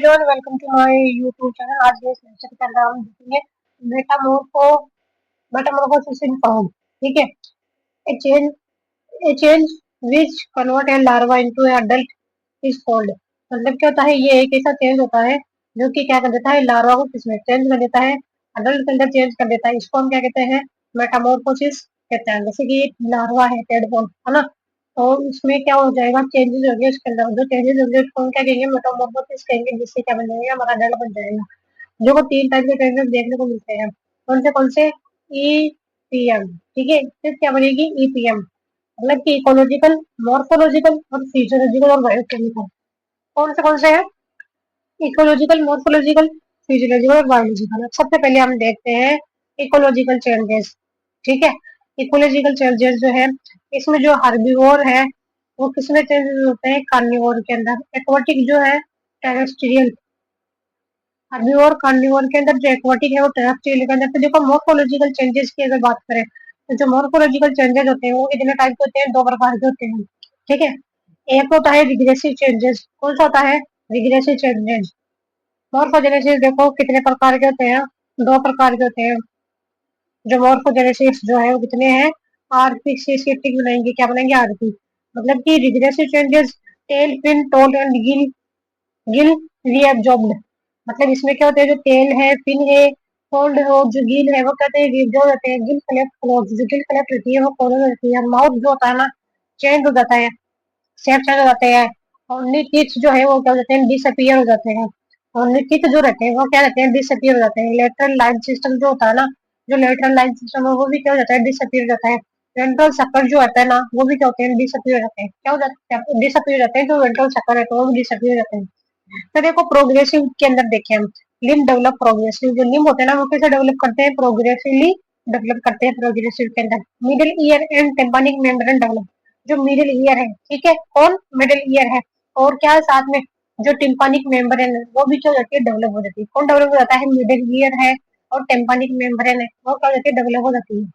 Everyone, welcome to my YouTube channel. आज मैं इस लेक्चर का नाम देखेंगे मेटामॉर्फो मेटामॉर्फोसिस इन फॉर्म। ठीक है। ए change A change which convert A larva into A adult is called. मतलब क्या होता है, ये एक ऐसा चेंज होता है जो कि क्या कर देता है, लार्वा को किसमें चेंज कर देता है, अडल्ट के अंदर चेंज कर देता है। इसको हम क्या कहते हैं, मेटामॉर्फोसिस कहते हैं। जैसे कि लार्वा है, टेडपोल है ना, तो उसमें क्या हो जाएगा, चेंजेस होंगे उसके अंदर। जो चेंजेस होंगे उसको हम क्या कहेंगे, मेटामॉर्फोसिस कहेंगे, जिससे क्या बन जाएगा, हमारा अडल्ट बन जाएगा। जो को 3 टाइप के चेंजेस देखने को मिलते हैं। कौन से ईपीएम। ठीक है, फिर क्या बनेगी, ईपीएम मतलब कि इकोलॉजिकल, मॉर्फोलॉजिकल और फिजियोलॉजिकल और बायोकेमिकल। कौन से हैं, इकोलॉजिकल, मॉर्फोलॉजिकल, फिजियोलॉजिकल और बायोलॉजिकल। सबसे पहले हम देखते हैं इकोलॉजिकल चेंजेस। ठीक है। इकोलॉजिकल चेंजेस जो है, इसमें जो हर्बीवोर है वो किसमें चेंजेस होते हैं, कार्निवोर के अंदर। एक्वाटिक जो है, टेरेस्ट्रियल। हर्बीवोर कार्निवोर के अंदर जो एक्वाटिक है वो टेरेस्ट्रियल के अंदर। तो देखो, मॉर्फोलॉजिकल चेंजेस की अगर बात करें तो जो मॉर्फोलॉजिकल चेंजेस होते हैं वो कितने टाइप के होते हैं, 2 प्रकार के होते हैं। ठीक है। एक होता है रिग्रेसिव चेंजेस। कौन सा होता है, रिग्रेसिव चेंजेस। मॉर्फोजेनेसिस देखो कितने प्रकार के होते हैं, 2 प्रकार के होते हैं। जो मॉर्फोजेनेसिस जो है वो कितने हैं, आरपी से टिक बनाएंगे, क्या बनाएंगे, आरपी। मतलब कि regressive changes, tail, fin, toll and gill gill reabsorbed. मतलब इसमें क्या होता है, जो टेल है, फिन है, फोल्ड हो, जो गिल है वो कहते हैं रीअब्जॉर्ब होते हैं। गिल कलेक्ट क्लोज, जो गिल कलेक्ट रहती है वो क्लोज रहती है। माउथ जो होता है ना, चेंज हो जाता है, शेप चेंज हो जाते हैं। और टीथ जो है वो क्या हो जाते हैं, डिसअपियर हो जाते हैं। और टीथ जो रहते हैं वो क्या रहते हैं, डिसअपियर हो जाते हैं। लेटरल लाइन सिस्टम जो होता है ना, जो लेटरल लाइन सिस्टम है वो भी क्या हो जाता है, डिसअपियर हो जाता है। वेंट्रल सकर जो होता है ना, वो भी क्या होते हैं, डिसअपियर हो जाते हैं। क्या हो जाते हैं, डिसअपियर हो जाते हैं। जो वेंट्रल सकर है तो वो भी डिसअपियर हो जाते हैं। तो देखो, प्रोग्रेसिव के अंदर देखें हम, लिम्ब डेवलप प्रोग्रेसिव। जो लिम्ब होते हैं ना वो कैसे डेवलप करते हैं, प्रोग्रेसिवली डेवलप करते हैं प्रोग्रेसिव के अंदर। Middle ear and tympanic membrane develop. जो मिडिल ईयर है, ठीक है, कौन, मिडिल ईयर है। और क्या है साथ में, जो टिम्पानिक मेम्ब्रेन है वो भी क्या हो जाती है, डेवलप हो जाती है। कौन डेवलप हो जाता है, मिडिल ईयर है और टेम्पानिक मेम्ब्रेन है वो क्या हो जाती है, डेवलप हो जाती है।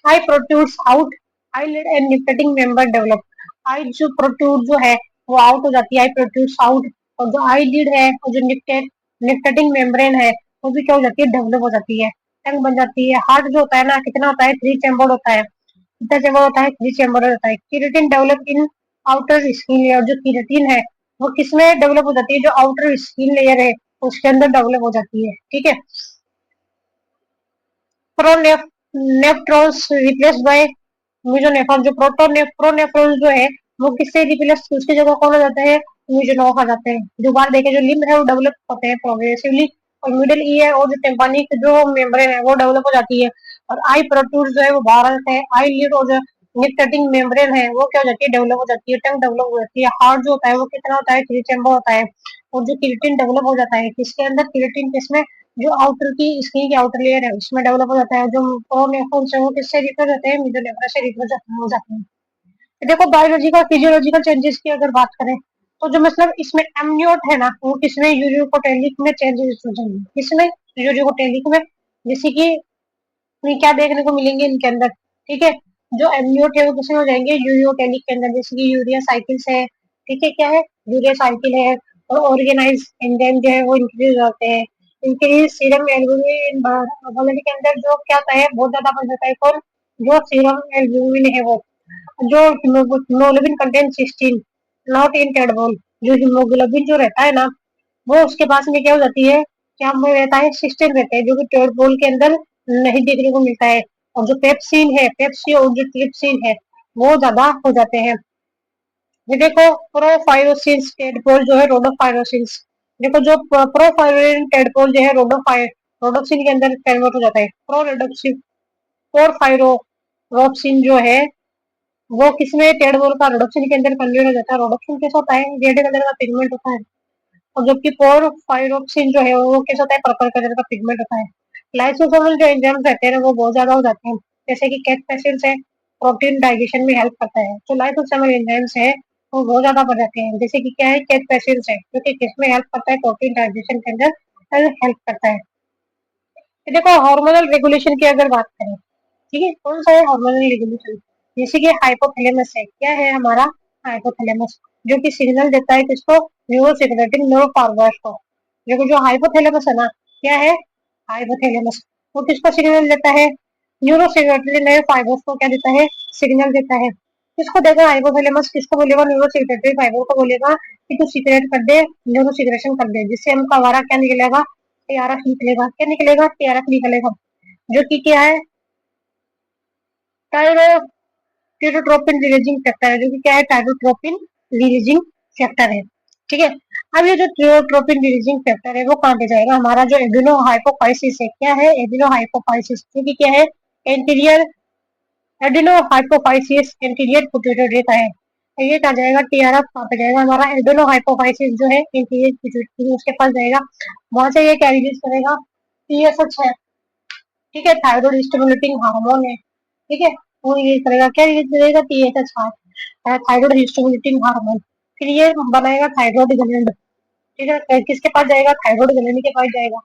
Eye protrudes out, eyelid and nictitating member develop. Eye जो प्रोट्रूड जो है वो आउट हो जाती है, आई प्रोट्रूड्स आउट। और जो आईलिड है और जो निफ्टेटिंग मेम्ब्रेन है वो भी क्या हो जाती है, डेवलप हो जाती है, टंग बन जाती है। हार्ट जो होता है ना, कितना होता है, 3 चैम्बर होता है। कितना चैम्बर होता है, 3 चैम्बर होता है। Keratin develop in outer skin layer. जो केराटिन है वो किसमें डेवलप हो जाती है, जो आउटर स्किन लेयर है उसके अंदर डेवलप हो जाती है। ठीक है। प्रोनेफ्रॉन्स रिप्लेस्ड बाय म्यूजोनेफ्रॉन। जो प्रोनेफ्रॉन जो है वो किससे रिप्लेस, उसकी जगह कौन आ जाता है, म्यूजोनोफ आ जाते हैं। दोबारा देखे, जो लिम्ब है वो डेवलप होते हैं प्रोग्रेसिवली। और मिडिल ईयर और जो टेम्पानिक जो मेम्ब्रेन है वो डेवलप हो जाती है। और आई प्रोट्रूड जो है वो बाहर आते हैं। आई लिड और जो निकटिंग मेम्ब्रेन है वो क्या हो जाती है, डेवलप हो जाती है, टंग डेवलप हो जाती है। हार्ट जो होता है वो कितना होता है, 3 चैम्बर होता है। और जो किरेटिन डेवलप हो जाता है किसके अंदर, किरेटिन किसमें, जो आउटर की स्किन की आउटर लेयर है उसमें डेवलप हो जाता है। जो प्रोनेफ्रॉन्स है वो किससे रिप्लेस होते हैं, मिडोनेफ्रॉन से रिप्लेस हो जाते हैं। तो देखो, बायोलॉजिकल फिजियोलॉजिकल चेंजेस की अगर बात करें तो जो मतलब इसमें एमनियोट है ना, वो किसमें, यूरियोकोटेलिक में चेंजेस हो जाएंगे। किसमें, यूरियोकोटेलिक में। जैसे कि हमें क्या देखने को मिलेंगे इनके अंदर। ठीक है। जो एमनियोट है वो किसमें हो जाएंगे, यूरियोटेलिक के अंदर। जैसे कि यूरिया साइकिल्स है। ठीक है, क्या है, यूरिया साइकिल है। और ऑर्गेनाइज एंजाइम जो है वो इंक्रीज हो जाते हैं। इंक्रीज सीरम एल्बुमिन बॉडी के अंदर जो क्या होता है, बहुत ज्यादा बन जाता है। कौन, जो सीरम एल्बुमिन है वो, जो हीमोग्लोबिन कंटेंट 16 नॉट इन टेडबोल। जो हीमोग्लोबिन जो रहता है ना वो उसके पास में क्या हो जाती है, क्या में रहता है, 16 रहते हैं, जो कि टेडबोल के अंदर नहीं देखने को मिलता है। और जो पेप्सिन है, पेप्सी और जो ट्रिप्सिन है वो ज्यादा हो जाते हैं। ये देखो, प्रोफाइरोसिस टेडपोल जो है, रोडोफाइरोसिस। देखो, जो प्रोफाइरिन टेडपोल जो है रोडोक्सिन के अंदर कन्वर्ट हो जाता है। प्रोरोडक्सिन पोरफायरोप्सिन जो है वो किसमें, टेडपोल का रोडोक्सिन के अंदर कन्वर्ट हो जाता है। रोडोक्सिन कैसा होता है, रेड कलर का पिगमेंट होता है। और जबकि पोरफायरोप्सिन जो है वो कैसा होता है, पर्पल कलर का पिगमेंट होता है। लाइसोसोमल जो एंजाइम्स रहते हैं वो बहुत ज्यादा हो जाते हैं। जैसे कि कैट पेसिल्स है, प्रोटीन डाइजेशन में हेल्प करता है। जो लाइसोसोमल एंजाइम्स है वो बहुत ज्यादा बढ़ जाते हैं। जैसे कि क्या है, कैट पेसिल्स है जो कि किसमें हेल्प करता है, प्रोटीन डाइजेशन के अंदर हेल्प करता है। तो देखो, हार्मोनल रेगुलेशन की अगर बात करें, ठीक है, कौन सा है हार्मोनल रेगुलेशन। जैसे कि हाइपोथैलेमस है, क्या है हमारा, हाइपोथैलेमस, जो कि सिग्नल देता है किसको, न्यूरोसेक्रेटिंग न्यूरो फाइबर्स को। देखो जो हाइपोथैलेमस है ना, क्या है हाइपोथैलेमस, वो किसको सिग्नल देता है, न्यूरो सेक्रेटरी नर्व फाइबर्स को क्या देता है, सिग्नल देता है। किसको देगा हाइपोथैलेमस, किसको बोलेगा, न्यूरो सेक्रेटरी फाइबर को बोलेगा कि तू सीक्रेट कर दे, न्यूरो सीक्रेशन कर दे, जिससे हमका हमारा क्या निकलेगा, टीआरएफ निकलेगा। क्या निकलेगा, टीआरएफ निकलेगा, जो कि क्या है, टायरोट्रोपिन रिलीजिंग फैक्टर है, जो कि क्या है, टायरोट्रोपिन रिलीजिंग फैक्टर है। ठीक है, अब ये जो टायरोट्रोपिन रिलीजिंग फैक्टर है वो कहाँ पे जाएगा, हमारा जो एडिनो हाइपोफाइसिस है, क्या है, एडिनो हाइपोफाइसिस, जो कि क्या है, anterior adeno hypophysis anterior pituitary का है। ये कहा जाएगा, टीआरएफ कहाँ पे जाएगा, हमारा एडिनो हाइपोफाइसिस जो है एंटीरियर पिट्यूटरी उसके पास जाएगा, वहां से ये क्या रिलीज करेगा, टीएसएच है। ठीक है, थायराइड स्टिमुलेटिंग हार्मोन है। ठीक है, वो रिलीज करेगा, क्या रिलीज करेगा, टीएसएच, थायराइड स्टिमुलेटिंग हार्मोन। फिर ये बनाएगा थायराइड ग्लैंड। ठीक है, किसके पास जाएगा, थायराइड ग्लैंड के पास जाएगा।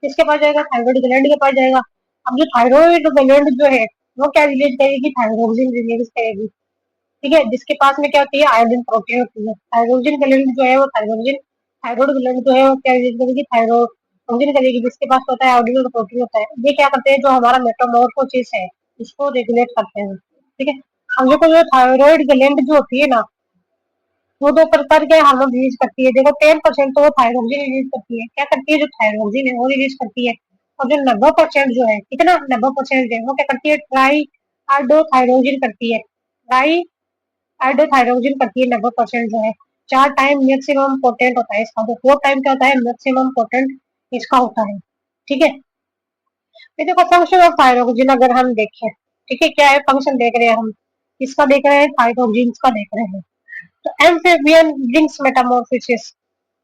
किसके पास जाएगा, थायराइड ग्लैंड के पास जाएगा। अब जो थायराइड ग्लैंड जो है वो क्या रिलीज करेगी, थायरोक्सिन रिलीज करेगी। ठीक है, जिसके पास में क्या होती है, आयोडीन प्रोटीन होती है। थायरोक्सिन ग्लैंड जो है वो थायरोक्सिन, थायराइड ग्लैंड जो है वो क्या रिलीज करेगी, थायरोक्सिन करेगी, जिसके पास होता है आयोडीन और प्रोटीन होता है। ये क्या करते हैं, जो हमारा मेटामॉर्फोसिस है इसको रेगुलेट करते हैं। ठीक है, हम लोग को जो थायराइड ग्लैंड जो होती है ना, वो दो प्रकार के हार्मोन रिलीज करती है। देखो 10% तो वो थायरोक्सिन रिलीज करती है। क्या करती है, जो थायरोक्सिन है वो रिलीज करती है। और जो 90% जो है, कितना 90% है, वो क्या करती है, ट्राई आइडोथायरोक्सिन करती है। ट्राई आइडोथायरोक्सिन करती है 90% जो है। 4 टाइम मैक्सिमम पोटेंट होता है इसका, तो 4 टाइम क्या होता है, मैक्सिमम पोटेंट इसका होता है। ठीक है, ये देखो फंक्शन ऑफ थायरोक्सिन अगर हम देखें, ठीक है, क्या है फंक्शन देख रहे हैं हम, किसका देख रहे हैं, थायरोक्सिन का देख रहे हैं। तो एम्फीबियन लिंक्स मेटामॉर्फोसिस,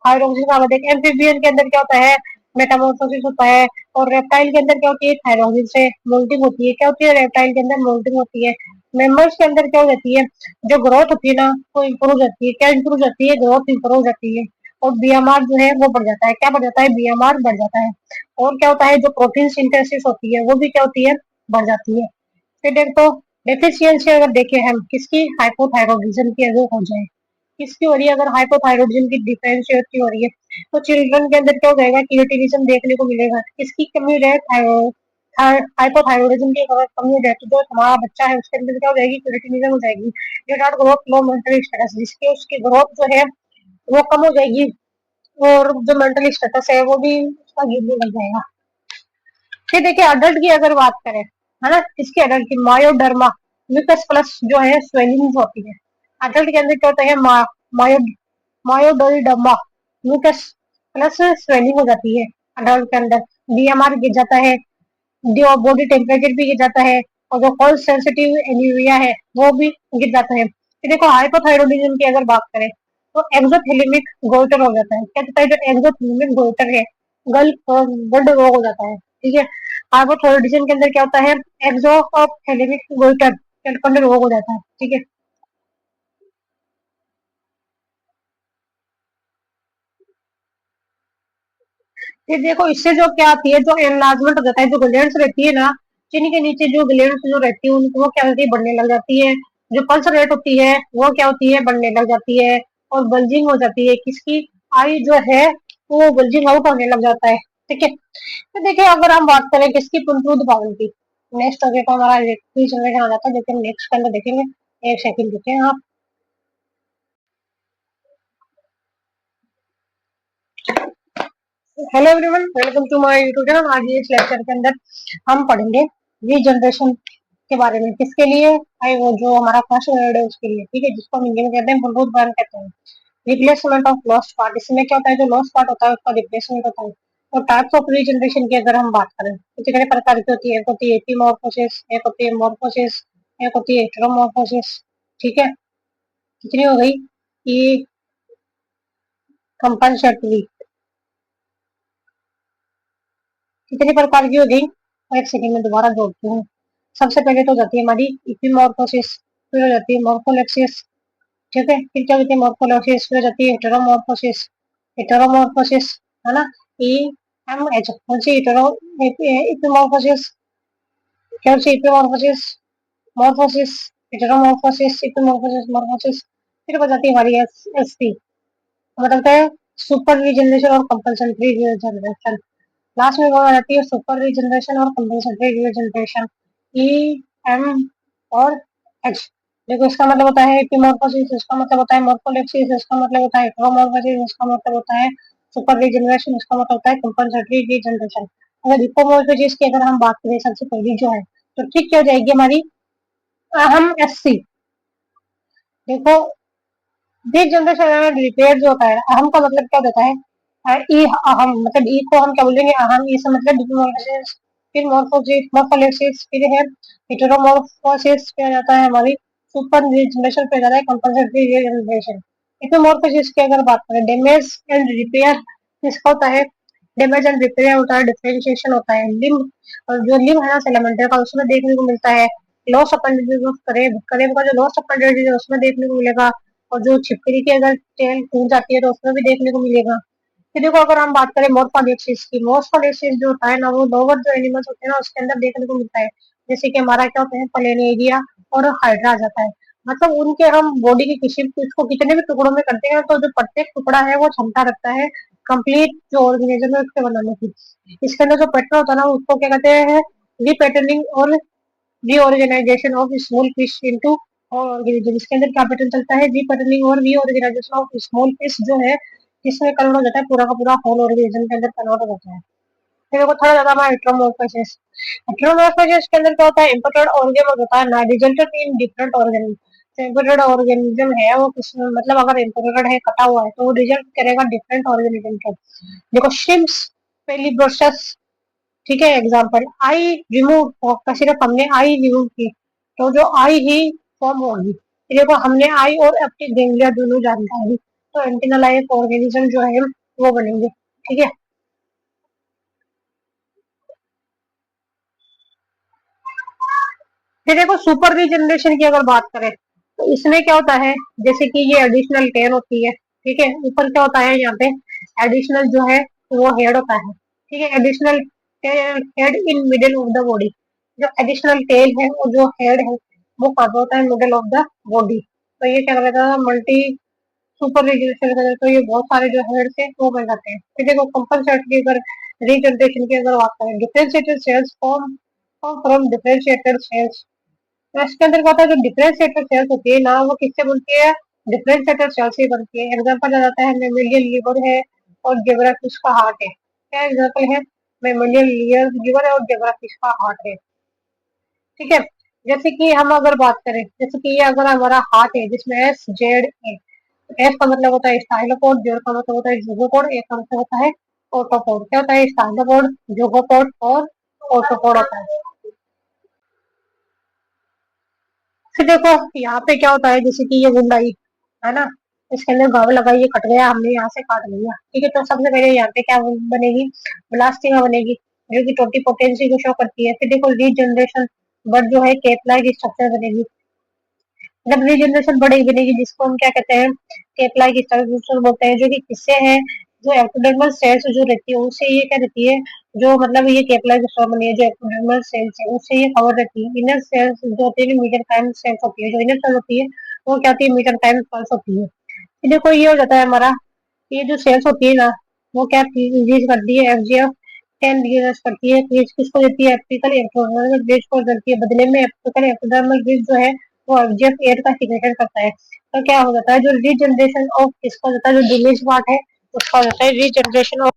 थायरोक्सिन का देख, एम्फीबियन के अंदर क्या होता है, मेटामॉर्फोसिस होता है। और रेप्टाइल के अंदर क्या होती है, थायरोक्सिन से मोल्टिंग होती है। क्या होती है, रेप्टाइल के अंदर मोल्टिंग होती है। मेंबर्स के अंदर क्या हो जाती है, जो ग्रोथ होती है ना वो इंप्रूव हो जाती है। क्या इंप्रूव हो जाती है, ग्रोथ इंप्रूव हो जाती है। और बीएमआर जो है वो बढ़ जाता है। क्या बढ़ जाता है, बीएमआर बढ़ जाता है। और क्या होता है, जो प्रोटीन सिंथेसिस होती है वो भी क्या होती है, बढ़ जाती है। फिर देखो डेफिशिएंसी अगर देखें हम किसकी, हाइपोथायरॉयडिज्म की अगर हो जाए, किसकी हो रही है, अगर हाइपोथायरॉयडिज्म की डिफरेंशिएट हो रही है, तो चिल्ड्रन के अंदर क्या हो जाएगा, क्रिएटिनिज्म देखने को मिलेगा। किसकी कमी है, हाइपोथायरॉयडिज्म की अगर कमी है तो जो हमारा बच्चा है उसके अंदर क्या हो जाएगी, क्रिएटिनिज्म हो जाएगी। रिटार्ड ग्रोथ, लो मेंटल स्टेटस, जिसके उसकी ग्रोथ जो है वो कम हो जाएगी। और जो मेंटल स्टेटस है वो भी उसका गिरने लग जाएगा। फिर देखिए अडल्ट की अगर बात करें, है ना, इसकी अडल्ट की मायोडर्मा म्यूकस प्लस जो है स्वेलिंग होती है। अडल्ट के अंदर क्या होता है, मायो मायोडोइडर्मा म्यूकस प्लस स्वेलिंग हो जाती है अडल्ट के अंदर। बीएमआर गिर जाता है, जो बॉडी टेम्परेचर भी गिर जाता है। और जो कॉल सेंसिटिव एनीमिया है वो भी गिर जाता है। फिर देखो हाइपोथायरॉयडिज्म की अगर बात करें तो एक्सोथेलेमिक गोइटर हो जाता है। क्या होता है, जो एक्सोथेलेमिक गोइटर है, गल गड रोग हो जाता है। ठीक है, हाइपोथायरॉयडिज्म के अंदर क्या होता है, एक्सोथेलेमिक गोइटर गल रोग हो जाता है। ठीक है, फिर देखो इससे जो क्या आती है, जो एनलार्जमेंट हो जाता है, जो ग्लैंड्स रहती है ना, चिन के नीचे जो ग्लैंड्स जो रहती है उनको वो क्या होती है, बढ़ने लग जाती है। जो पल्स रेट होती है वो क्या होती है, बढ़ने लग जाती है। और बल्जिंग हो जाती है किसकी, आई जो है वो बल्जिंग आउट होने लग जाता है। ठीक है, तो देखिए अगर हम बात करें किसकी, पुंट्रुद बाउल की। नेक्स्ट हो गया तो हमारा क्विज जनरेशन आ जाता है, लेकिन नेक्स्ट के अंदर देखेंगे। एक सेकंड देखिए आप। Hello everyone, welcome to my YouTube channel. आज इस लेक्चर के अंदर हम पढ़ेंगे रीजनरेशन के बारे में। किसके लिए, भाई वो जो हमारा फर्स्ट वर्ड है उसके लिए। ठीक है, जिसको हम हिंदी में कहते हैं पुनरुत्थान कहते हैं। रिप्लेसमेंट ऑफ लॉस्ट पार्ट, इसमें क्या होता है, जो लॉस्ट पार्ट होता है उसका रिप्लेसमेंट होता है। और टाइप्स ऑफ रीजनरेशन की अगर हम बात करें तो कितने प्रकार की होती है, एक होती है एपीमॉर्फोसिस, एक होती है मॉर्फोसिस, एक होती है हेटेरोमॉर्फोसिस। ठीक है, कितनी हो गई, ये कंपनसेटरी कितनी प्रकार की हो गई। एक सेकंड में दोबारा जोड़ती हूँ। सबसे पहले तो जाती है हमारी इपीमॉर्फोसिस, फिर हो जाती है मॉर्फोलेक्सिस। ठीक है, फिर क्या होती है मॉर्फोलेक्सिस, फिर हो जाती है हेटेरोमॉर्फोसिस। हेटेरोमॉर्फोसिस, है ना, ई एम एच, कौन सी हेटेरो, इपीमॉर्फोसिस, क्या सी इपीमॉर्फोसिस, मॉर्फोसिस, हेटेरोमॉर्फोसिस, इपीमॉर्फोसिस, मॉर्फोसिस। फिर हो जाती है हमारी एस एस टी, मतलब है सुपर रीजनरेशन और कंपल्सरी रीजनरेशन। लास्ट में कौन आ जाती है? सुपर रीजनरेशन और कंपल्सरी रीजनरेशन, ई, एम और एच। देखो इसका मतलब होता है एपिमॉर्फोसिस, इसका मतलब होता है मॉर्फोलेप्सिस, इसका मतलब होता है हेटेरोमॉर्फोसिस, इसका मतलब होता है सुपर रीजनरेशन, इसका मतलब होता है कंपल्सरी रीजनरेशन। अगर हिपोमॉर्फोसिस की अगर हम बात करें सबसे पहली जो है, तो ठीक क्या हो जाएगी हमारी? अहम एससी। देखो रीजनरेशन एंड रिपेयर जो होता है, अहम का मतलब क्या होता है? ई अहम, मतलब ई को हम क्या बोलेंगे? अहम। ई से मतलब डिमोर्फोसिस, फिर मॉर्फोसिस, मॉर्फोलेप्सिस, फिर है हेटेरोमॉर्फोसिस, फिर आ जाता है हमारी सुपर रीजनरेशन, फिर आ जाता है कंपल्सरी रीजनरेशन। एपिमॉर्फोसिस की अगर बात करें, डैमेज एंड रिपेयर किसका होता है? डैमेज एंड रिपेयर होता है, डिफरेंशिएशन होता है लिम्ब, और जो लिम्ब है ना सेलेमेंटर का, उसमें देखने को मिलता है लॉस अपेंडेजेस ऑफ करेब, करेब का जो लॉस अपेंडेजेस है उसमें देखने को मिलेगा, और जो छिपकली की अगर टेल टूट जाती है तो उसमें भी देखने को मिलेगा। फिर देखो अगर हम बात करें मोर्फोडेक्सिस की, मोर्फोडेक्सिस जो होता है ना, वो लोअर जो एनिमल्स होते हैं ना उसके अंदर देखने को मिलता है। जैसे कि हमारा क्या होता है? प्लेनेरिया और हाइड्रा आ जाता है। मतलब उनके हम बॉडी के किसी उसको कितने भी टुकड़ों में करते हैं तो जो प्रत्येक टुकड़ा है वो क्षमता रखता है कंप्लीट जो ऑर्गेनिज्म है उसके बनाने की। इसके अंदर जो पैटर्न होता है ना उसको क्या कहते हैं? रीपैटर्निंग और reorganisation of small fish into organism. इसके अंदर क्या पैटर्न चलता है? रीपैटर्निंग और रीऑर्गेनाइजेशन ऑफ स्मॉल फिश जो है, इसमें कन्वर्ट हो जाता है पूरा का पूरा होल ऑर्गेनिज्म के अंदर कन्वर्ट हो जाता है। फिर देखो थोड़ा ज्यादा हमारा हेटेरोमॉर्फोसिस। हेटेरोमॉर्फोसिस के अंदर क्या होता है? इम्पोर्टेड ऑर्गेन होता है ना, resulted in different organ. Imported organism है वो किस मतलब अगर इम्पोर्टेड है, कटा हुआ है, तो वो रिजल्ट करेगा डिफरेंट ऑर्गेनिज्म के। देखो शिम्स, पेलिब्रोसस, ठीक है एग्जाम्पल। आई रिमूव का सिर्फ हमने आई रिमूव की तो जो आई ही फॉर्म होगी। फिर देखो हमने आई और ऑप्टिक गैंग्लिया दोनों जानकारी, तो एंटीना लाइक ऑर्गेनिज्म जो है वो बनेंगे। ठीक है। फिर देखो सुपर रीजनरेशन की अगर बात करें तो इसमें क्या होता है? जैसे कि ये एडिशनल टेल होती है, ठीक है, ऊपर क्या होता है यहाँ पे? एडिशनल जो है वो हेड होता है, ठीक है, additional head in middle of the body. जो एडिशनल टेल है और जो हेड है वो कहाँ पे होता है? Middle of the body. तो ये क्या कहता है? Multi super regeneration. तो ये बहुत सारे जो हेड थे वो बन जाते हैं। फिर देखो कंपनसेट की अगर रीजनरेशन की अगर बात करें, differentiated cells form from differentiated sales. तो इसके अंदर क्या होता है? जो डिफरेंशिएटेड सेल्स होती है ना वो किससे बनती है? डिफरेंशिएटेड सेल्स से बनती है। एग्जांपल आ जाता है मेमेलियन लिवर है और जेब्राफिश का हार्ट है। क्या एग्जांपल है? मेमेलियन लिवर है और जेब्राफिश का हार्ट है। ठीक है। जैसे कि हम अगर बात करें, जैसे कि ये अगर हमारा हार्ट है जिसमें एस जेड ए, एस का मतलब होता है स्टाइलोपोड, जेड का मतलब होता है जुगोपोड, ए का मतलब होता है ऑटोपोड। क्या होता है? स्टाइलोपोड, जुगोपोड और ऑटोपोड होता है। फिर देखो यहाँ पे क्या होता है? जैसे कि ये गुंडाई है ना, इसके अंदर घाव लगा, ये कट गया, हमने यहाँ से काट लिया, ठीक है, तो सबसे पहले यहाँ पे क्या बनेगी? ब्लास्टिंग बनेगी जो कि टोटी पोटेंसी को शो करती है। फिर देखो रीजनरेशन बट जो है केपलाइट स्ट्रक्चर बनेगी। जब रीजनरेशन बड़ी बनेगी जिसको हम क्या कहते हैं? केपलाइट स्ट्रक्चर बोलते हैं, जो कि किससे है? जो एक्टोडर्मल सेल्स जो रहती है उससे ये क्या रहती है? जो मतलब ये केपलाइट स्ट्रक्चर बनी है जो एक्टोडर्मल सेल्स है उससे ये कवर रहती है। इनर सेल्स जो होती है मीजनकाइम सेल्स होती है, जो इनर सेल होती है वो क्या होती है? मीजनकाइम सेल्स होती है। फिर देखो ये हो जाता है हमारा, ये जो सेल्स होती है ना वो क्या रिलीज करती है? एफजीएफ 10 रिलीज करती है। रिलीज किसको देती है? एपिकल एक्टोडर्मल ब्रिज को देती है। बदले में एपिकल एक्टोडर्मल ब्रिज जो है वो एफजीएफ 8 का सिग्नेचर करता है। तो क्या हो जाता है? जो रीजनरेशन ऑफ किसका हो जाता है? जो डिलीज पार्ट है उसका हो जाता है रीजनरेशन ऑफ